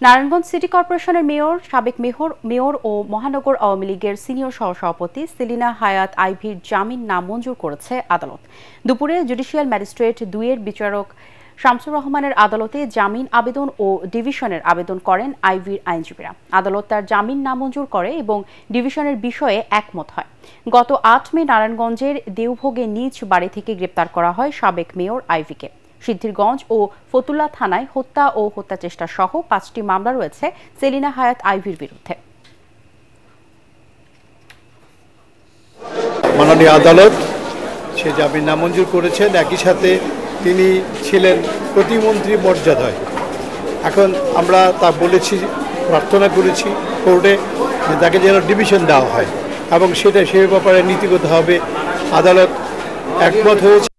Narayanganj city কর্পোরেশনের সাবেক mayor ও মহানগর আওয়ামী লীগের সিনিয়র সহসভাপতি সেলিনা হায়াৎ আইভীর জামিন নামঞ্জুর করেছে আদালত। দুপুরে জুডিশিয়াল ম্যাজিস্ট্রেট ২ এর বিচারক শামসুর রহমানের আদালতে জামিন আবেদন ও ডিভিশনের আবেদন করেন আইভীর আইনজীবীরা। আদালত তার জামিন নামঞ্জুর করে এবং ডিভিশনের বিষয়ে একমত হয়। গত ৮ মে নারায়ণগঞ্জের দেওভোগে নিজ বাড়ি থেকে গ্রেপ্তার করা হয় সাবেক মেয়র আইভীকে। সিদ্ধিরগঞ্জ ও ফতুল্লা থানায় হত্যা ও হত্যাচেষ্টা সহ ৫টি মামলা রয়েছে সেলিনা হায়াৎ আইভীর বিরুদ্ধে। মাননীয় আদালত সে জামিন নামঞ্জুর করেছেন। একই সাথে তিনি ছিলেন প্রতিমন্ত্রী মর্যাদায়। এখন আমরা তা বলেছি, প্রার্থনা করেছি কোর্টে যে তাকে যেন ডিভিশন দেওয়া হয় এবং সেটা সে ব্যাপারে নীতিগতভাবে আদালত একমত হয়েছে।